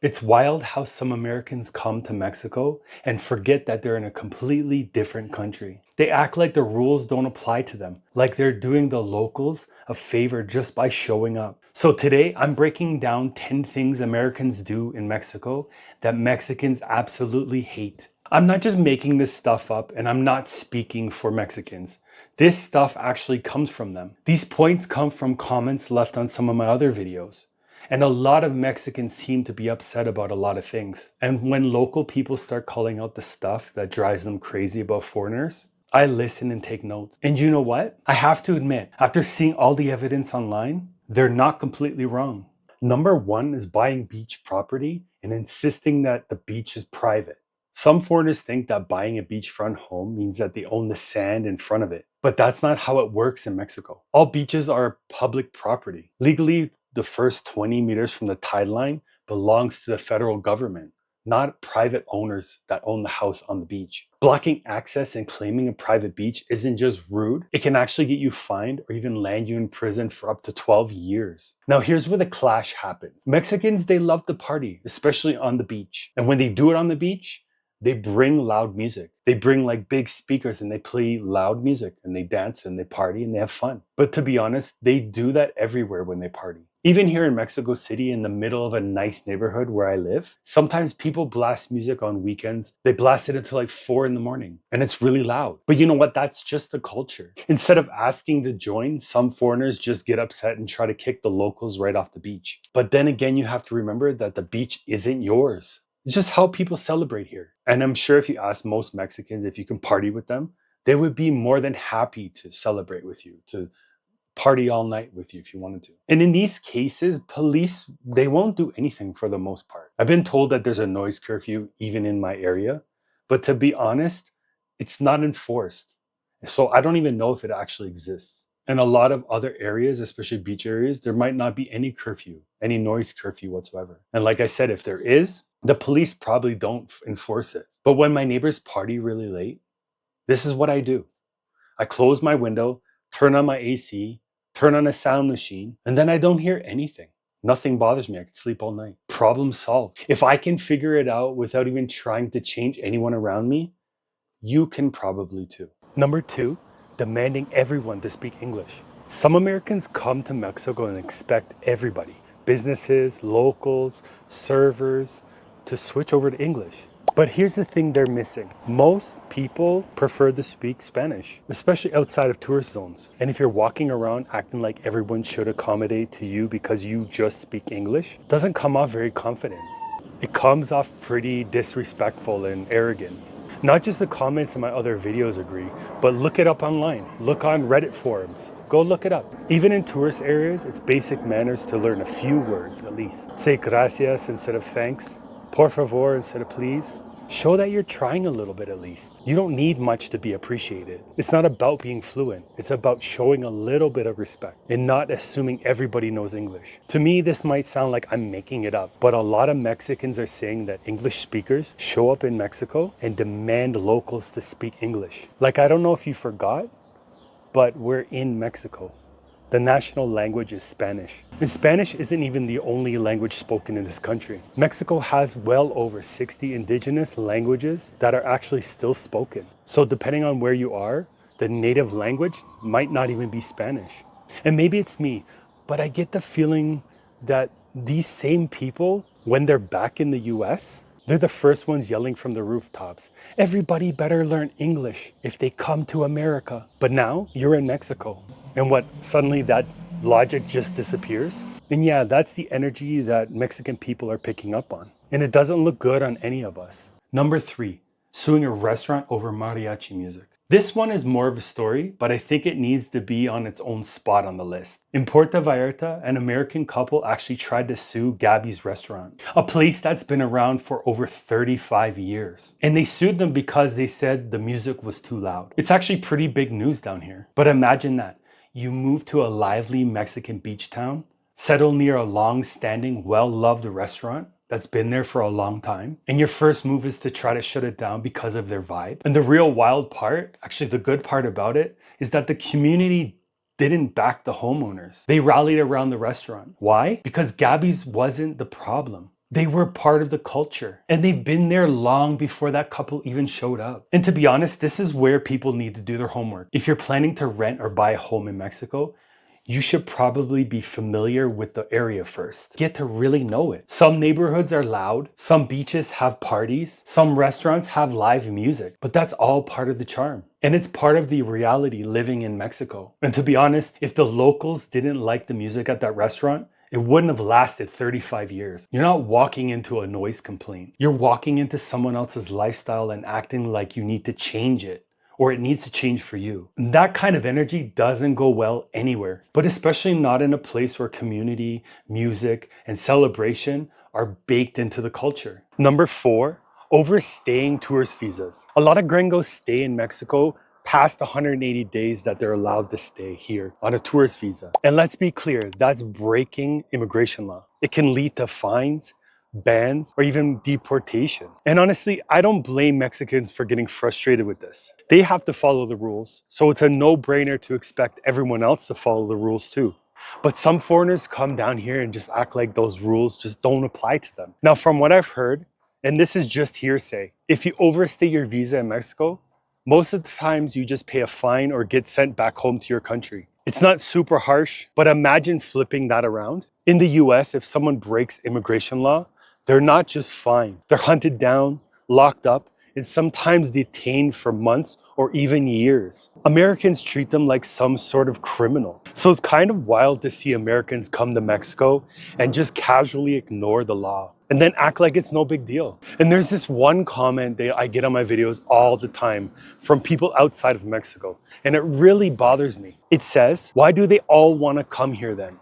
It's wild how some Americans come to Mexico and forget that they're in a completely different country. They act like the rules don't apply to them, like they're doing the locals a favor just by showing up. So today I'm breaking down 10 things Americans do in Mexico that Mexicans absolutely hate. I'm not just making this stuff up, and I'm not speaking for Mexicans. This stuff actually comes from them. These points come from comments left on some of my other videos. And a lot of Mexicans seem to be upset about a lot of things. And when local people start calling out the stuff that drives them crazy about foreigners, I listen and take notes. And you know what? I have to admit, after seeing all the evidence online, they're not completely wrong. Number one is buying beach property and insisting that the beach is private. Some foreigners think that buying a beachfront home means that they own the sand in front of it. But that's not how it works in Mexico. All beaches are public property. Legally, the first 20 meters from the tide line belongs to the federal government, not private owners that own the house on the beach. Blocking access and claiming a private beach isn't just rude, it can actually get you fined or even land you in prison for up to 12 years. Now here's where the clash happens. Mexicans, they love to party, especially on the beach. And when they do it on the beach, they bring loud music. They bring like big speakers and they play loud music and they dance and they party and they have fun. But to be honest, they do that everywhere when they party. Even here in Mexico City, in the middle of a nice neighborhood where I live, sometimes people blast music on weekends. They blast it until like 4 in the morning and it's really loud. But you know what? That's just the culture. Instead of asking to join, some foreigners just get upset and try to kick the locals right off the beach. But then again, you have to remember that the beach isn't yours. It's just how people celebrate here. And I'm sure if you ask most Mexicans if you can party with them, they would be more than happy to celebrate with you, to party all night with you if you wanted to. And in these cases, police, they won't do anything for the most part. I've been told that there's a noise curfew even in my area, but to be honest, it's not enforced. So I don't even know if it actually exists. In a lot of other areas, especially beach areas, there might not be any curfew, any noise curfew whatsoever. And like I said, if there is, the police probably don't enforce it. But when my neighbors party really late, this is what I do. I close my window, turn on my AC, turn on a sound machine, and then I don't hear anything. Nothing bothers me. I can sleep all night. Problem solved. If I can figure it out without even trying to change anyone around me, you can probably too. Number two, demanding everyone to speak English. Some Americans come to Mexico and expect everybody, businesses, locals, servers, to switch over to English. But here's the thing they're missing. Most people prefer to speak Spanish, especially outside of tourist zones. And if you're walking around acting like everyone should accommodate to you because you just speak English, it doesn't come off very confident. It comes off pretty disrespectful and arrogant. Not just the comments in my other videos agree, but look it up online. Look on Reddit forums. Go look it up. Even in tourist areas, it's basic manners to learn a few words at least. Say gracias instead of thanks. Por favor instead of please. Show that you're trying a little bit at least. You don't need much to be appreciated. It's not about being fluent. It's about showing a little bit of respect and not assuming everybody knows English. To me, this might sound like I'm making it up, but a lot of Mexicans are saying that English speakers show up in Mexico and demand locals to speak English. Like, I don't know if you forgot, but we're in Mexico. The national language is Spanish. And Spanish isn't even the only language spoken in this country. Mexico has well over 60 indigenous languages that are actually still spoken. So depending on where you are, the native language might not even be Spanish. And maybe it's me, but I get the feeling that these same people, when they're back in the US, they're the first ones yelling from the rooftops, everybody better learn English if they come to America. But now you're in Mexico. And what, suddenly that logic just disappears? And yeah, that's the energy that Mexican people are picking up on. And it doesn't look good on any of us. Number three, suing a restaurant over mariachi music. This one is more of a story, but I think it needs to be on its own spot on the list. In Puerto Vallarta, an American couple actually tried to sue Gabby's restaurant, a place that's been around for over 35 years. And they sued them because they said the music was too loud. It's actually pretty big news down here. But imagine that. You move to a lively Mexican beach town, settle near a long-standing, well-loved restaurant that's been there for a long time, and your first move is to try to shut it down because of their vibe. And the real wild part, actually the good part about it, is that the community didn't back the homeowners. They rallied around the restaurant. Why? Because Gabby's wasn't the problem. They were part of the culture, and they've been there long before that couple even showed up. And to be honest, this is where people need to do their homework. If you're planning to rent or buy a home in Mexico, you should probably be familiar with the area first. Get to really know it. Some neighborhoods are loud, some beaches have parties, some restaurants have live music, but that's all part of the charm. And it's part of the reality living in Mexico. And to be honest, if the locals didn't like the music at that restaurant, it wouldn't have lasted 35 years. You're not walking into a noise complaint. You're walking into someone else's lifestyle and acting like you need to change it, or it needs to change for you. And that kind of energy doesn't go well anywhere, but especially not in a place where community, music, and celebration are baked into the culture. Number 4, overstaying tourist visas. A lot of gringos stay in Mexico past 180 days that they're allowed to stay here on a tourist visa. And let's be clear, that's breaking immigration law. It can lead to fines, bans, or even deportation. And honestly, I don't blame Mexicans for getting frustrated with this. They have to follow the rules, so it's a no-brainer to expect everyone else to follow the rules too. But some foreigners come down here and just act like those rules just don't apply to them. Now, from what I've heard, and this is just hearsay, if you overstay your visa in Mexico, most of the times you just pay a fine or get sent back home to your country. It's not super harsh, but imagine flipping that around. In the US, if someone breaks immigration law, they're not just fined. They're hunted down, locked up, and sometimes detained for months or even years. Americans treat them like some sort of criminal. So it's kind of wild to see Americans come to Mexico and just casually ignore the law and then act like it's no big deal. And there's this one comment that I get on my videos all the time from people outside of Mexico, and it really bothers me. It says, "Why do they all want to come here then?"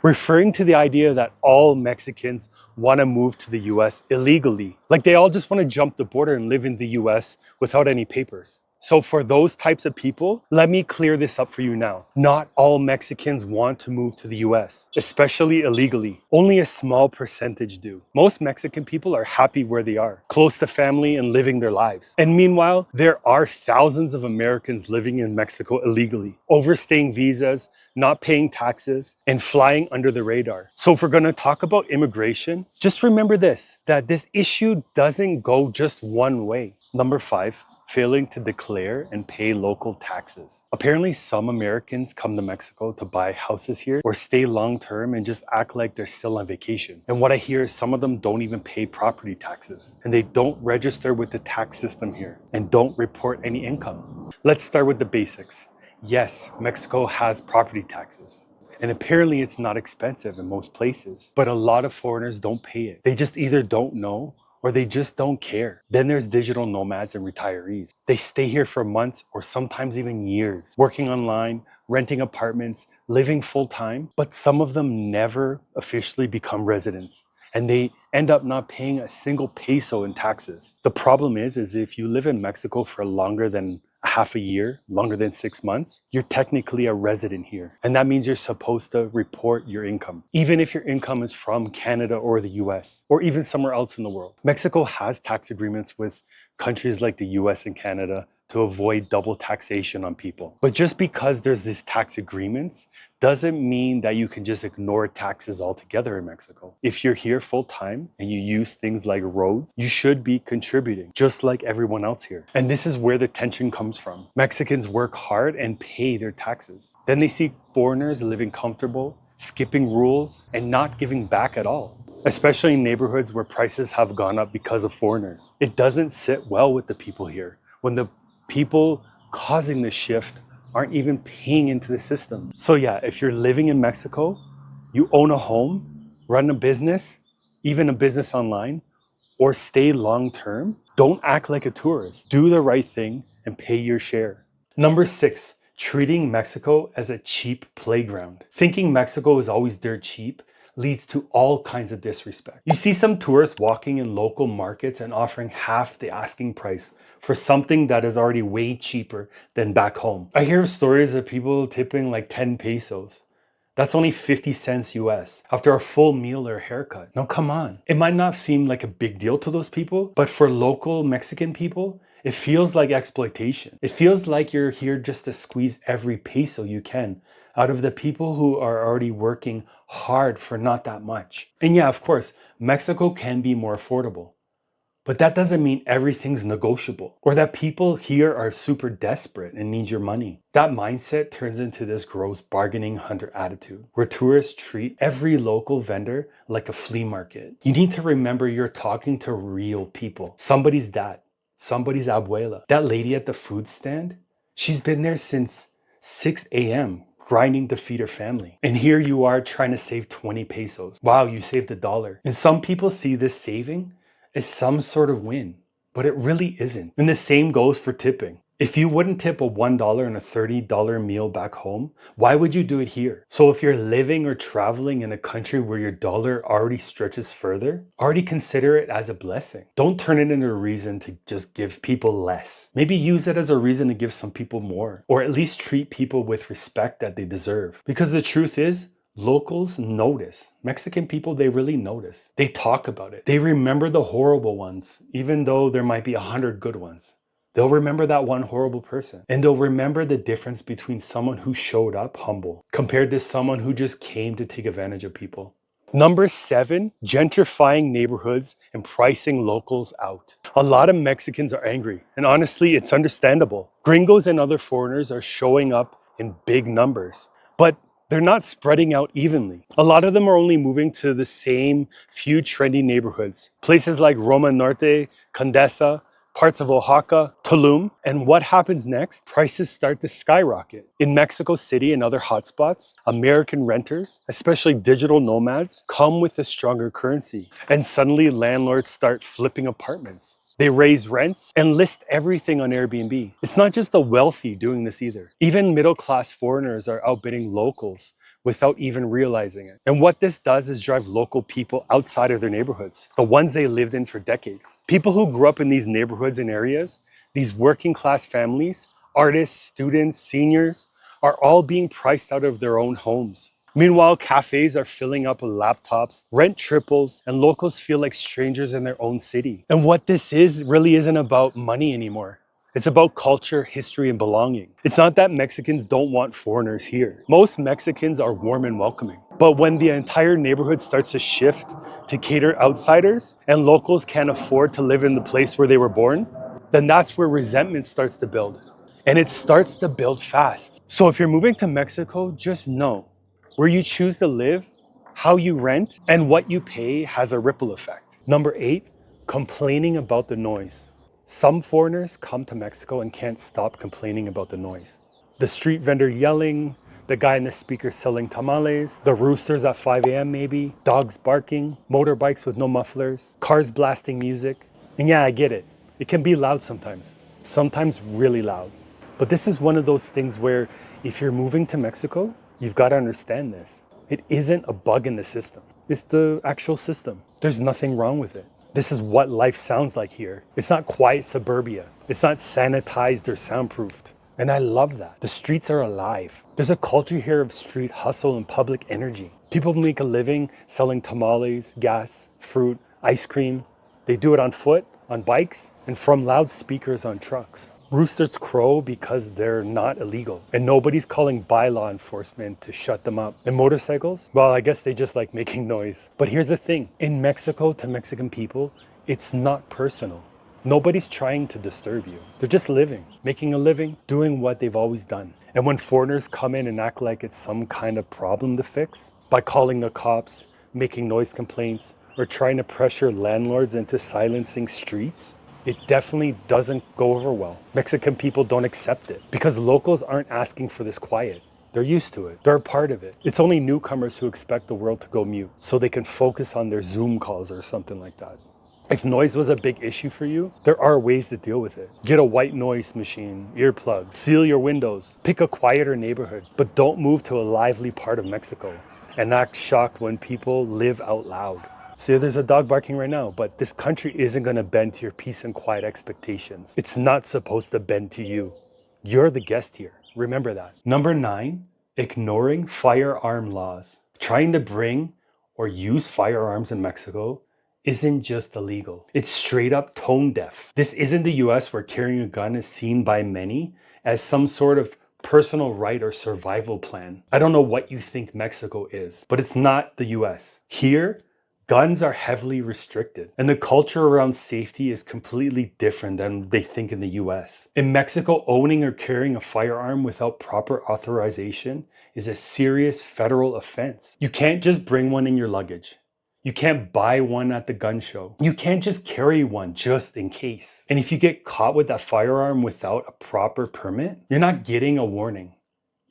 Referring to the idea that all Mexicans want to move to the US illegally. Like they all just want to jump the border and live in the US without any papers. So for those types of people, let me clear this up for you now. Not all Mexicans want to move to the US, especially illegally. Only a small percentage do. Most Mexican people are happy where they are, close to family and living their lives. And meanwhile, there are thousands of Americans living in Mexico illegally, overstaying visas, not paying taxes, and flying under the radar. So if we're going to talk about immigration, just remember this, that this issue doesn't go just one way. Number 5, failing to declare and pay local taxes. Apparently, some Americans come to Mexico to buy houses here or stay long term and just act like they're still on vacation. And what I hear is some of them don't even pay property taxes, and they don't register with the tax system here and don't report any income. Let's start with the basics. Yes, Mexico has property taxes, and apparently it's not expensive in most places, but a lot of foreigners don't pay it. They just either don't know or they just don't care. Then there's digital nomads and retirees. They stay here for months or sometimes even years, working online, renting apartments, living full time, but some of them never officially become residents, and they end up not paying a single peso in taxes. The problem is if you live in Mexico for longer than half a year, longer than 6 months, you're technically a resident here. And that means you're supposed to report your income, even if your income is from Canada or the US, or even somewhere else in the world. Mexico has tax agreements with countries like the US and Canada to avoid double taxation on people. But just because there's these tax agreements doesn't mean that you can just ignore taxes altogether in Mexico. If you're here full time and you use things like roads, you should be contributing just like everyone else here. And this is where the tension comes from. Mexicans work hard and pay their taxes. Then they see foreigners living comfortable, skipping rules, and not giving back at all, especially in neighborhoods where prices have gone up because of foreigners. It doesn't sit well with the people here when the people causing the shift aren't even paying into the system. So yeah, if you're living in Mexico, you own a home, run a business, even a business online, or stay long term, don't act like a tourist. Do the right thing and pay your share. Number 6, treating Mexico as a cheap playground. Thinking Mexico is always dirt cheap leads to all kinds of disrespect. You see some tourists walking in local markets and offering half the asking price for something that is already way cheaper than back home. I hear stories of people tipping like 10 pesos. That's only 50 cents US after a full meal or haircut. Now come on. It might not seem like a big deal to those people, but for local Mexican people, it feels like exploitation. It feels like you're here just to squeeze every peso you can out of the people who are already working hard for not that much. And yeah, of course, Mexico can be more affordable. But that doesn't mean everything's negotiable or that people here are super desperate and need your money. That mindset turns into this gross bargaining hunter attitude where tourists treat every local vendor like a flea market. You need to remember you're talking to real people. Somebody's dad, somebody's abuela. That lady at the food stand, she's been there since 6 a.m. grinding to feed her family. And here you are trying to save 20 pesos. Wow, you saved $1. And some people see this saving is some sort of win, but it really isn't. And the same goes for tipping. If you wouldn't tip a $1 and a $30 meal back home, why would you do it here? So if you're living or traveling in a country where your dollar already stretches further, already consider it as a blessing. Don't turn it into a reason to just give people less. Maybe use it as a reason to give some people more, or at least treat people with respect that they deserve. Because the truth is, locals notice. Mexican people, they really notice. They talk about it. They remember the horrible ones, even though there might be 100 good ones. They'll remember that one horrible person. And they'll remember the difference between someone who showed up humble compared to someone who just came to take advantage of people. Number 7, gentrifying neighborhoods and pricing locals out. A lot of Mexicans are angry, and honestly, it's understandable. Gringos and other foreigners are showing up in big numbers, but they're not spreading out evenly. A lot of them are only moving to the same few trendy neighborhoods. Places like Roma Norte, Condesa, parts of Oaxaca, Tulum. And what happens next? Prices start to skyrocket. In Mexico City and other hotspots, American renters, especially digital nomads, come with a stronger currency. And suddenly landlords start flipping apartments. They raise rents and list everything on Airbnb. It's not just the wealthy doing this either. Even middle-class foreigners are outbidding locals without even realizing it. And what this does is drive local people outside of their neighborhoods, the ones they lived in for decades. People who grew up in these neighborhoods and areas, these working class families, artists, students, seniors, are all being priced out of their own homes. Meanwhile, cafes are filling up with laptops, rent triples, and locals feel like strangers in their own city. And what this is really isn't about money anymore. It's about culture, history, and belonging. It's not that Mexicans don't want foreigners here. Most Mexicans are warm and welcoming. But when the entire neighborhood starts to shift to cater outsiders and locals can't afford to live in the place where they were born, then that's where resentment starts to build. And it starts to build fast. So if you're moving to Mexico, just know where you choose to live, how you rent, and what you pay has a ripple effect. Number 8, complaining about the noise. Some foreigners come to Mexico and can't stop complaining about the noise. The street vendor yelling, the guy in the speaker selling tamales, the roosters at 5 a.m. maybe, dogs barking, motorbikes with no mufflers, cars blasting music. And yeah, I get it. It can be loud sometimes really loud. But this is one of those things where if you're moving to Mexico, you've got to understand this. It isn't a bug in the system. It's the actual system. There's nothing wrong with it. This is what life sounds like here. It's not quiet suburbia. It's not sanitized or soundproofed. And I love that. The streets are alive. There's a culture here of street hustle and public energy. People make a living selling tamales, gas, fruit, ice cream. They do it on foot, on bikes, and from loudspeakers on trucks. Roosters crow because they're not illegal, and nobody's calling bylaw enforcement to shut them up. And motorcycles? Well, I guess they just like making noise. But here's the thing. In Mexico, to Mexican people, it's not personal. Nobody's trying to disturb you. They're just living, making a living, doing what they've always done. And when foreigners come in and act like it's some kind of problem to fix, by calling the cops, making noise complaints, or trying to pressure landlords into silencing streets, it definitely doesn't go over well. Mexican people don't accept it because locals aren't asking for this quiet. They're used to it. They're a part of it. It's only newcomers who expect the world to go mute so they can focus on their Zoom calls or something like that. If noise was a big issue for you, there are ways to deal with it. Get a white noise machine, earplugs, seal your windows, pick a quieter neighborhood, but don't move to a lively part of Mexico and act shocked when people live out loud. See, there's a dog barking right now, but this country isn't going to bend to your peace and quiet expectations. It's not supposed to bend to you. You're the guest here. Remember that. Number 9, ignoring firearm laws. Trying to bring or use firearms in Mexico isn't just illegal. It's straight up tone deaf. This isn't the US where carrying a gun is seen by many as some sort of personal right or survival plan. I don't know what you think Mexico is, but it's not the US. Here, Guns are heavily restricted, and the culture around safety is completely different than they think in the US. In Mexico, owning or carrying a firearm without proper authorization is a serious federal offense. You can't just bring one in your luggage. You can't buy one at the gun show. You can't just carry one just in case. And if you get caught with that firearm without a proper permit, you're not getting a warning.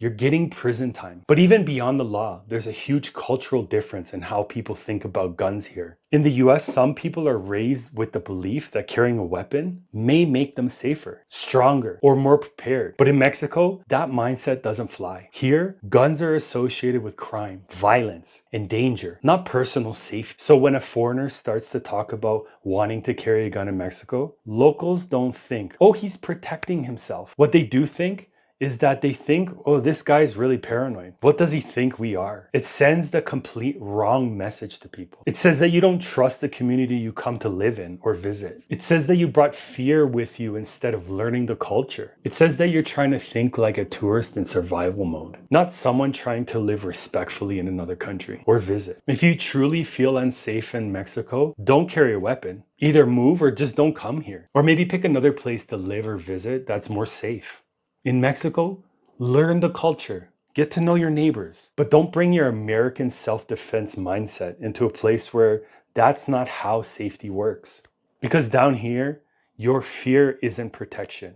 You're getting prison time. But even beyond the law, there's a huge cultural difference in how people think about guns here. In the US, some people are raised with the belief that carrying a weapon may make them safer, stronger, or more prepared. But in Mexico, that mindset doesn't fly. Here, guns are associated with crime, violence, and danger, not personal safety. So when a foreigner starts to talk about wanting to carry a gun in Mexico, locals don't think, oh, he's protecting himself. What they do think is that they think, oh, this guy's really paranoid. What does he think we are? It sends the complete wrong message to people. It says that you don't trust the community you come to live in or visit. It says that you brought fear with you instead of learning the culture. It says that you're trying to think like a tourist in survival mode, not someone trying to live respectfully in another country or visit. If you truly feel unsafe in Mexico, don't carry a weapon. Either move or just don't come here. Or maybe pick another place to live or visit that's more safe. In Mexico, learn the culture, get to know your neighbors, but don't bring your American self-defense mindset into a place where that's not how safety works. Because down here, your fear isn't protection.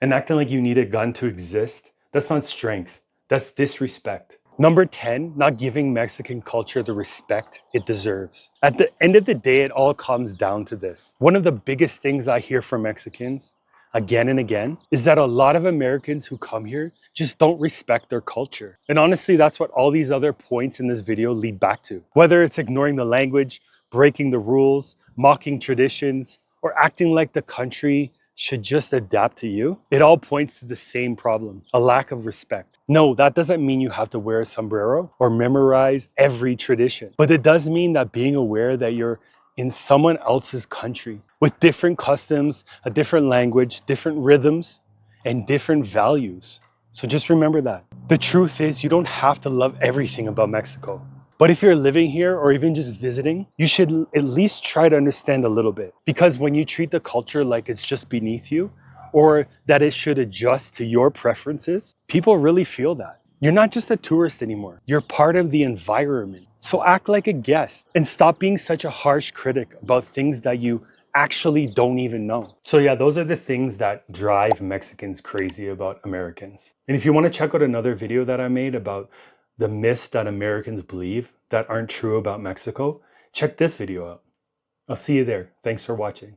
And acting like you need a gun to exist, that's not strength, that's disrespect. Number 10, not giving Mexican culture the respect it deserves. At the end of the day, it all comes down to this. One of the biggest things I hear from Mexicans again and again is that a lot of Americans who come here just don't respect their culture. And honestly, that's what all these other points in this video lead back to. Whether it's ignoring the language, breaking the rules, mocking traditions, or acting like the country should just adapt to you, it all points to the same problem, a lack of respect. No, that doesn't mean you have to wear a sombrero or memorize every tradition, but it does mean that being aware that you're in someone else's country with different customs, a different language, different rhythms, and different values. So just remember that. The truth is, you don't have to love everything about Mexico. But if you're living here or even just visiting, you should at least try to understand a little bit. Because when you treat the culture like it's just beneath you, or that it should adjust to your preferences, people really feel that. You're not just a tourist anymore. You're part of the environment. So act like a guest and stop being such a harsh critic about things that you actually don't even know. So yeah, those are the things that drive Mexicans crazy about Americans. And if you want to check out another video that I made about the myths that Americans believe that aren't true about Mexico, check this video out. I'll see you there. Thanks for watching.